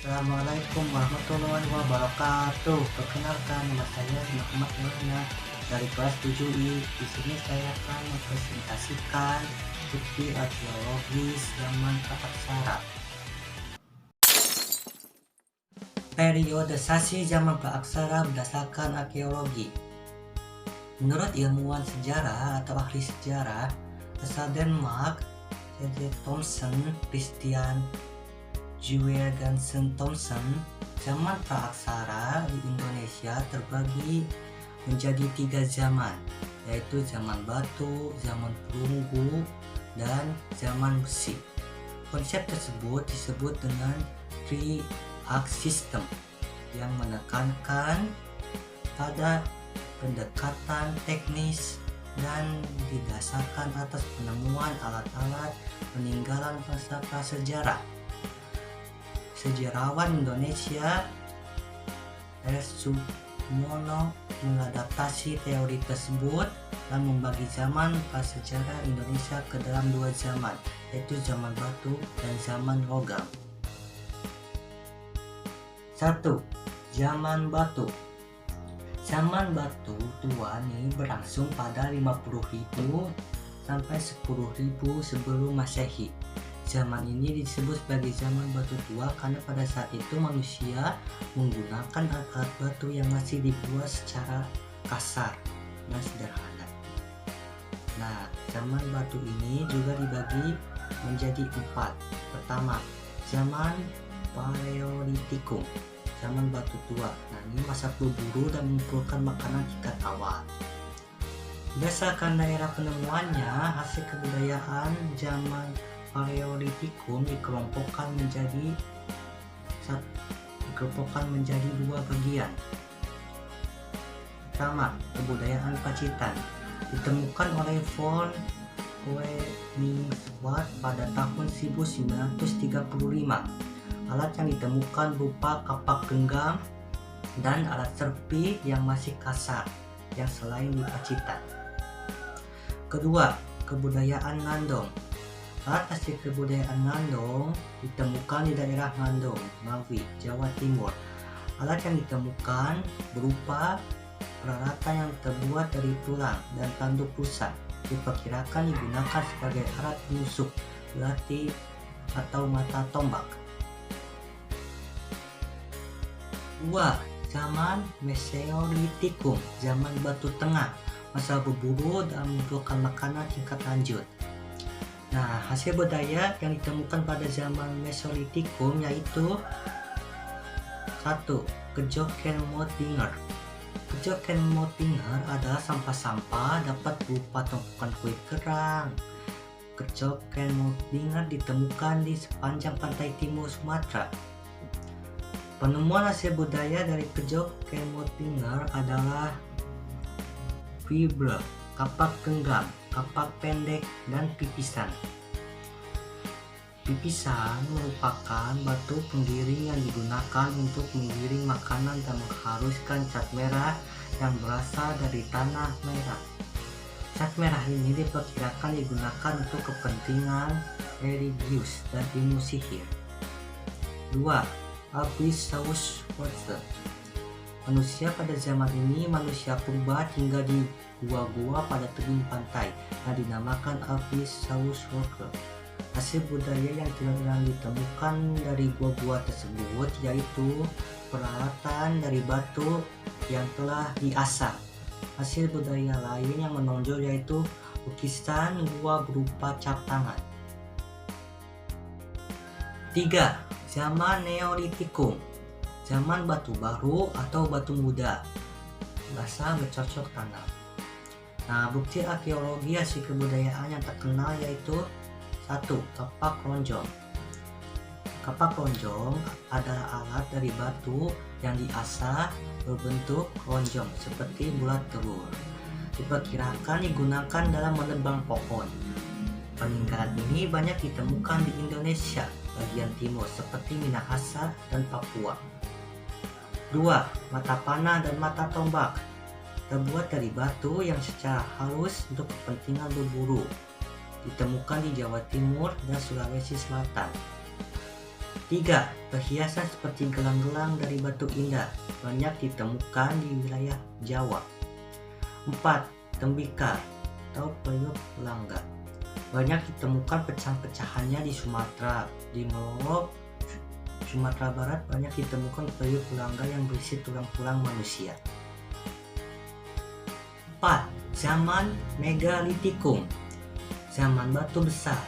Assalamualaikum warahmatullahi wabarakatuh. Perkenalkan, nama saya Muhammad Nurna dari kelas 7I. Di sini saya akan mempresentasikan bukti arkeologis zaman Praaksara. Periodisasi zaman Praaksara berdasarkan arkeologi. Menurut ilmuwan sejarah atau ahli sejarah asal Denmark, C.J. Thomsen, Christian Juergensen Thomsen, zaman Praaksara di Indonesia terbagi menjadi 3 zaman, yaitu zaman batu, zaman perunggu, dan zaman besi. Konsep tersebut disebut dengan Three-Arch System yang menekankan pada pendekatan teknis dan didasarkan atas penemuan alat-alat peninggalan masa prasejarah. Sejarawan Indonesia R. Sumono mengadaptasi teori tersebut dan membagi zaman prasejarah Indonesia ke dalam 2 zaman, yaitu zaman batu dan zaman logam. 1. Zaman batu. Zaman batu tua ini berlangsung pada 50.000 sampai 10.000 sebelum Masehi. Zaman ini disebut sebagai zaman batu tua karena pada saat itu manusia menggunakan alat batu yang masih dibuat secara kasar dan sederhana. Nah, zaman batu ini juga dibagi menjadi 4. Pertama, zaman Paleolitikum, zaman batu tua. Nah, ini masa berburu dan mengumpulkan makanan tingkat awal. Berdasarkan daerah penemuannya, hasil kebudayaan zaman Paleolitikum dikelompokkan menjadi 2 bagian. Pertama, kebudayaan Pacitan ditemukan oleh von Koenigswald pada tahun 1935. Alat yang ditemukan berupa kapak genggam dan alat serpi yang masih kasar yang selain di Pacitan. Kedua, kebudayaan Nandong. Alat hasil kebudayaan Nandong ditemukan di daerah Nandong, Ngawi, Jawa Timur. Alat yang ditemukan berupa peralatan yang terbuat dari tulang dan tanduk rusa. Diperkirakan digunakan sebagai alat menusuk, belati, atau mata tombak. 2. Zaman Mesolitikum, zaman batu tengah, masa berburu dan mengumpulkan makanan tingkat lanjut. Nah, hasil budaya yang ditemukan pada zaman Mesolitikum yaitu 1. Kejokenmotinger. Kejokenmotinger adalah sampah-sampah dapat berupa tumpukan kue kerang. Kejokenmotinger ditemukan di sepanjang pantai timur Sumatera. Penemuan hasil budaya dari Kejokenmotinger adalah fiber, kapak genggam, kapak pendek, dan pipisan. Pipisan merupakan batu penggiring yang digunakan untuk menggiring makanan dan mengharuskan cat merah yang berasal dari tanah merah. Cat merah ini diperkirakan digunakan untuk kepentingan religius dan ilmu sihir. 2. Albisaurus Monster. Manusia pada zaman ini manusia purba tinggal di gua-gua pada tebing pantai yang dinamakan Albisaurus Monster. Hasil budaya yang ditemukan dari gua-gua tersebut yaitu peralatan dari batu yang telah diasah. Hasil budaya lain yang menonjol yaitu lukisan gua berupa cap tangan. 3. Zaman Neolitikum, zaman batu baru atau batu muda, bahasa bercocok tanam. Nah, bukti arkeologi hasil kebudayaan yang terkenal yaitu 1. Kapak lonjong. Kapak lonjong adalah alat dari batu yang diasah berbentuk lonjong seperti bulat telur. Diperkirakan digunakan dalam menebang pohon. Peninggalan ini banyak ditemukan di Indonesia bagian timur seperti Minahasa dan Papua. 2. Mata panah dan mata tombak terbuat dari batu yang secara halus untuk kepentingan berburu. Ditemukan di Jawa Timur dan Sulawesi Selatan. 3. Perhiasan seperti gelang-gelang dari batu indah banyak ditemukan di wilayah Jawa. 4. Tembikar atau peyuk langgar banyak ditemukan pecahan-pecahannya di Sumatera. Di Merauke, Sumatera Barat banyak ditemukan peyuk langgar yang berisi tulang-tulang manusia. 4. Zaman Megalitikum, zaman batu besar.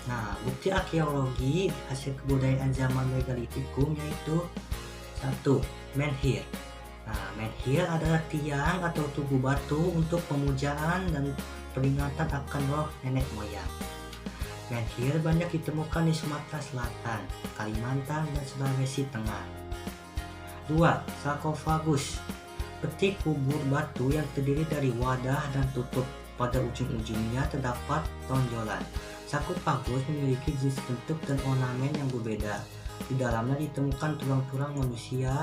Nah, bukti arkeologi hasil kebudayaan zaman Megalitikum yaitu 1. Menhir. Nah, menhir adalah tiang atau tugu batu untuk pemujaan dan peringatan akan roh nenek moyang. Menhir banyak ditemukan di Sumatera Selatan, Kalimantan, dan Sulawesi Tengah. 2. Sarkofagus. Peti kubur batu yang terdiri dari wadah dan tutup. Pada ujung-ujungnya terdapat tonjolan. Sarkofagus memiliki jenis bentuk dan ornamen yang berbeda. Di dalamnya ditemukan tulang-tulang manusia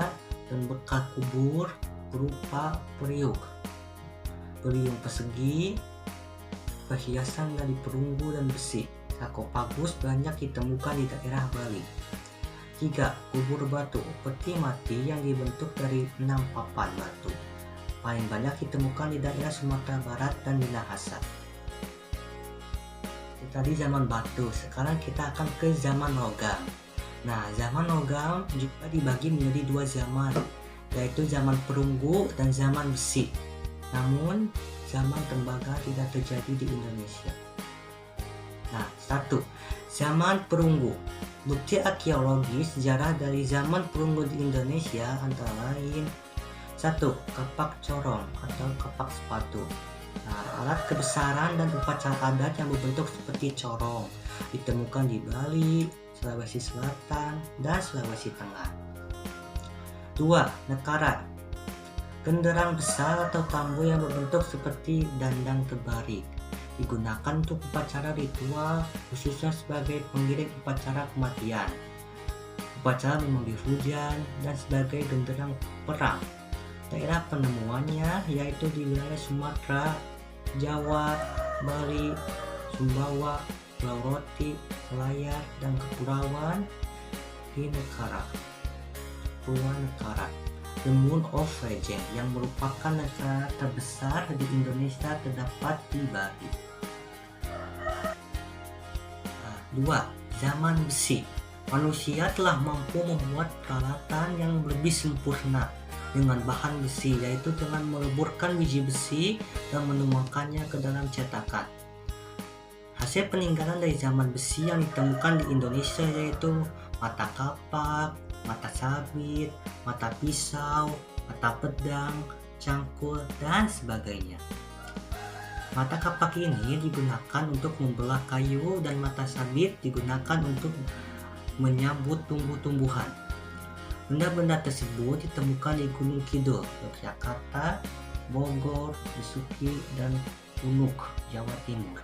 dan bekas kubur berupa periuk persegi, perhiasan dari perunggu dan besi. Sarkofagus banyak ditemukan di daerah Bali. 3. Kubur batu, peti mati yang dibentuk dari 6 papan batu. Paling banyak ditemukan di daerah Sumatera Barat dan Minahasa. Itu tadi zaman batu, sekarang kita akan ke zaman logam. Nah, zaman logam juga dibagi menjadi 2 zaman, yaitu zaman perunggu dan zaman besi. Namun, zaman tembaga tidak terjadi di Indonesia. Nah, 1. Zaman perunggu. Bukti arkeologi sejarah dari zaman perunggu di Indonesia antara lain 1. Kapak corong atau kapak sepatu. Nah, alat kebesaran dan upacara adat yang berbentuk seperti corong ditemukan di Bali, Sulawesi Selatan, dan Sulawesi Tengah. 2. Nekara. Genderang besar atau tambo yang berbentuk seperti dandang terbalik digunakan untuk upacara ritual, khususnya sebagai pengiring upacara kematian, upacara memanggil hujan, dan sebagai genderang perang. Daerah penemuannya yaitu di wilayah Sumatera, Jawa, Bali, Sumbawa, Pulau Roti, Selayar, dan Kepulauan di Nekara. Kepulauan Nekara. The Moon of Legend yang merupakan negara terbesar di Indonesia terdapat di Bali. 2. Zaman besi. Manusia telah mampu membuat peralatan yang lebih sempurna dengan bahan besi, yaitu dengan meleburkan biji besi dan menuangkannya ke dalam cetakan. Hasil peninggalan dari zaman besi yang ditemukan di Indonesia yaitu mata kapak, mata sabit, mata pisau, mata pedang, cangkul, dan sebagainya. Mata kapak ini digunakan untuk membelah kayu dan mata sabit digunakan untuk menyambut tumbuh-tumbuhan. Benda-benda tersebut ditemukan di Gunung Kidul, Yogyakarta, Bogor, Besuki, dan Punuk, Jawa Timur.